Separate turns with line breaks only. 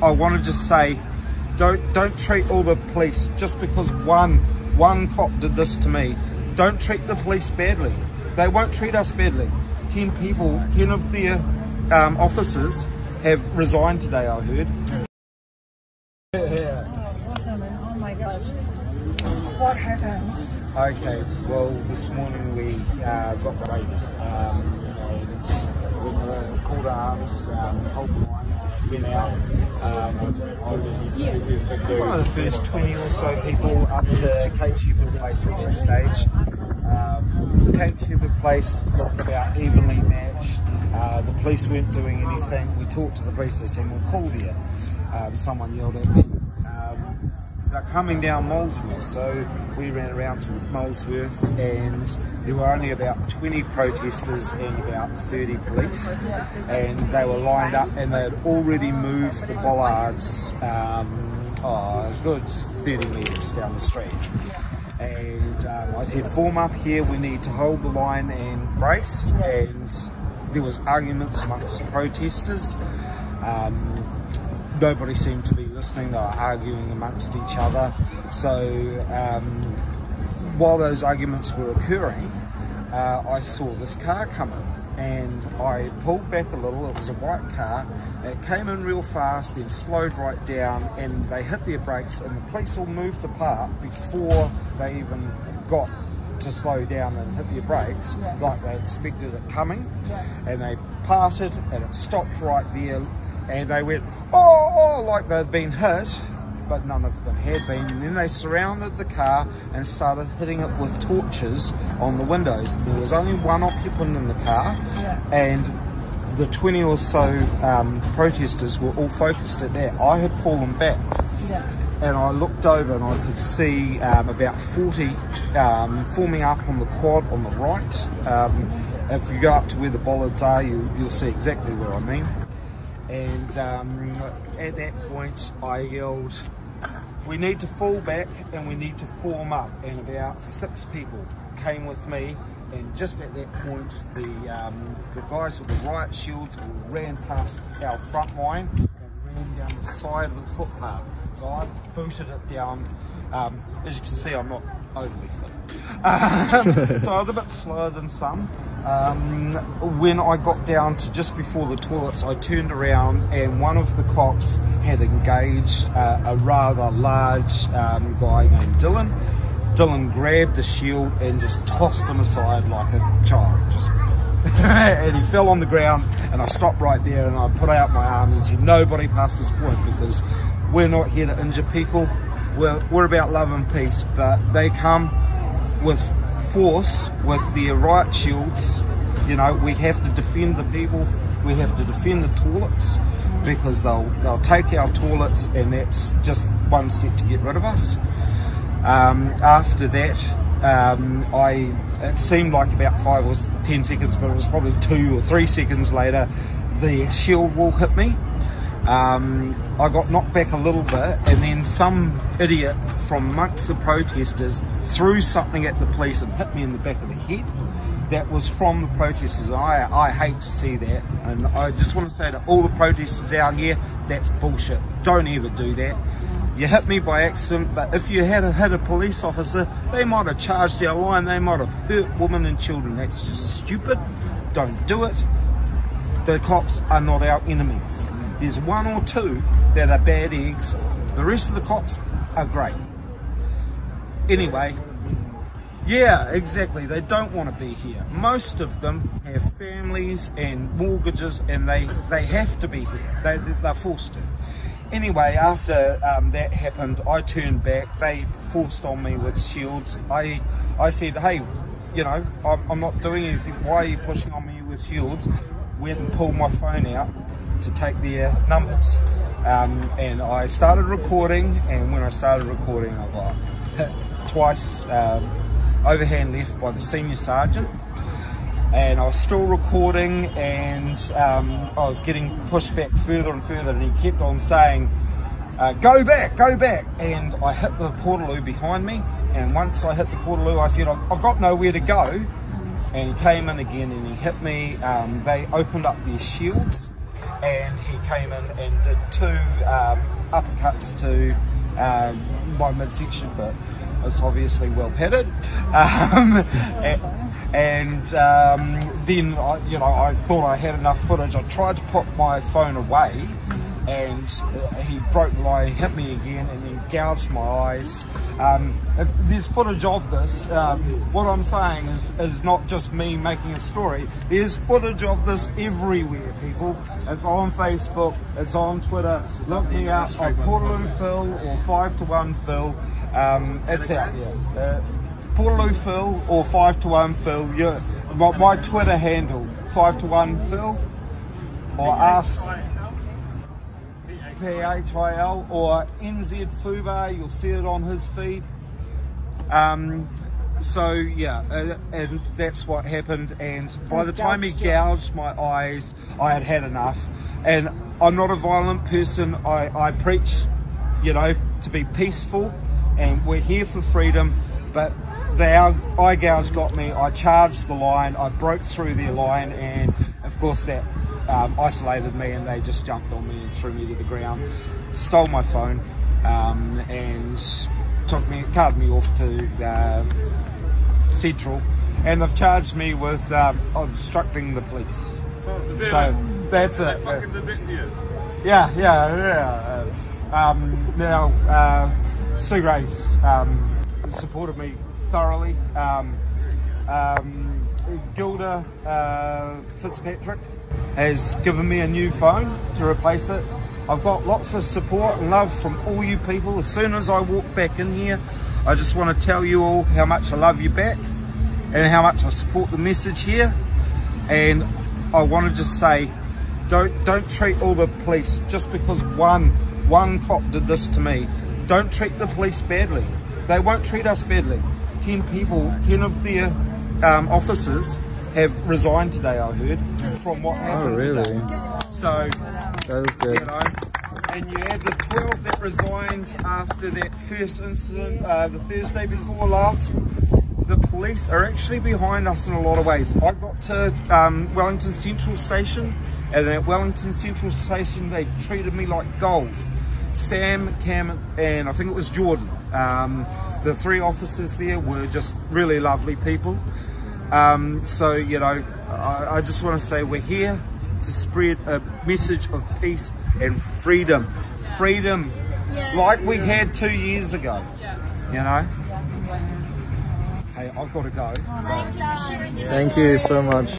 I want to just say, don't treat all the police just because one cop did this to me. Don't treat the police badly. They won't treat us badly. 10 of their officers have resigned today, I heard. Yeah.
Oh, awesome. Oh my God. What happened?
Okay, well, this morning we got the latest. We were called arms, whole line went out. I was one of the first 20 or so people up to Kate Shepherd Place at this stage. The Kate Shepherd Place looked about evenly matched. The police weren't doing anything. We talked to the police, they said, we'll call you. Someone yelled at me. They're coming down Molesworth, so we ran around to Molesworth, and there were only about 20 protesters and about 30 police, and they were lined up and they had already moved the bollards a good 30 metres down the street. And I said, form up here, we need to hold the line and brace, and there was arguments amongst the protesters. Nobody seemed to be listening, they were arguing amongst each other. So while those arguments were occurring, I saw this car coming, and I pulled back a little. It was a white car. It came in real fast, then slowed right down, and they hit their brakes, and the police all moved apart before they even got to slow down and hit their brakes, like they expected it coming. And they parted, and it stopped right there. And they went, oh, like they'd been hit, but none of them had been. And then they surrounded the car and started hitting it with torches on the windows. There was only one occupant in the car, and the 20 or so protesters were all focused at that. I had fallen back, and I looked over and I could see about 40 forming up on the quad on the right. If you go up to where the bollards are, you'll see exactly where I mean. And at that point I yelled, we need to fall back and we need to form up, and about 6 people came with me, and just at that point the guys with the riot shields ran past our front line and ran down the side of the footpath. So I booted it down. As you can see, I'm not overly fit. So I was a bit slower than some. When I got down to just before the toilets, I turned around and one of the cops had engaged a rather large guy named Dylan. Dylan grabbed the shield and just tossed him aside like a child. And he fell on the ground, and I stopped right there and I put out my arms and said, nobody past this point, because we're not here to injure people. We're about love and peace, but they come with force with their riot shields. You know, we have to defend the people, we have to defend the toilets, because they'll take our toilets, and that's just one step to get rid of us. After that, it seemed like about 5 or 10 seconds, but it was probably 2 or 3 seconds later, the shield wall hit me. I got knocked back a little bit, and then some idiot from amongst the protesters threw something at the police and hit me in the back of the head. That was from the protesters. I hate to see that, and I just want to say to all the protesters out here, that's bullshit. Don't ever do that. You hit me by accident, but if you had hit a police officer, they might have charged our line, they might have hurt women and children. That's just stupid. Don't do it. The cops are not our enemies. There's 1 or 2 that are bad eggs. The rest of the cops are great. Anyway, yeah, exactly. They don't want to be here. Most of them have families and mortgages, and they have to be here. They're forced to. Anyway, after that happened, I turned back. They forced on me with shields. I said, hey, you know, I'm not doing anything. Why are you pushing on me with shields? Went and pulled my phone out to take their numbers, and I started recording, and when I started recording I got hit twice, overhand left by the senior sergeant, and I was still recording, and I was getting pushed back further and further, and he kept on saying, go back, and I hit the portaloo behind me, and once I hit the portaloo I said, I've got nowhere to go, and he came in again and he hit me. They opened up their shields, and he came in and did 2 uppercuts to my midsection bit. It's obviously well padded, and then I thought I had enough footage. I tried to put my phone away, and he broke the line, hit me again, and then gouged my eyes. There's footage of this. What I'm saying is not just me making a story. There's footage of this everywhere, people. It's on Facebook, it's on Twitter. Look me up on Portaloo Phil or 5-to-1 Phil. It's out there. Portaloo Phil or 5-to-1 Phil. My Twitter handle, 5-to-1 Phil, or ask PHIL or NZ Fubar, you'll see it on his feed. So yeah, and that's what happened, and by the time he gouged my eyes, I had had enough. And I'm not a violent person. I preach, to be peaceful, and we're here for freedom, but the eye gouge got me. I charged the line, I broke through their line, and of course that isolated me, and they just jumped on me and threw me to the ground, stole my phone, and carted me off to Central, and they've charged me with obstructing the police. So that's it. Yeah. Now Sue Grace supported me thoroughly. Gilda Fitzpatrick has given me a new phone to replace it. I've got lots of support and love from all you people. As soon as I walk back in here, I just want to tell you all how much I love you back and how much I support the message here. And I want to just say, don't treat all the police just because one cop did this to me. Don't treat the police badly. They won't treat us badly. 10 of their officers have resigned today, I heard, from what happened today. So,
that is good.
And you had the 12 that resigned after that first incident, the Thursday before last. The police are actually behind us in a lot of ways. I got to Wellington Central Station, and at Wellington Central Station they treated me like gold. Sam, Cam, and I think it was Jordan. The 3 officers there were just really lovely people. So, I just want to say we're here to spread a message of peace and freedom. Freedom, like we had 2 years ago, Hey, I've got to go.
Thank you so much.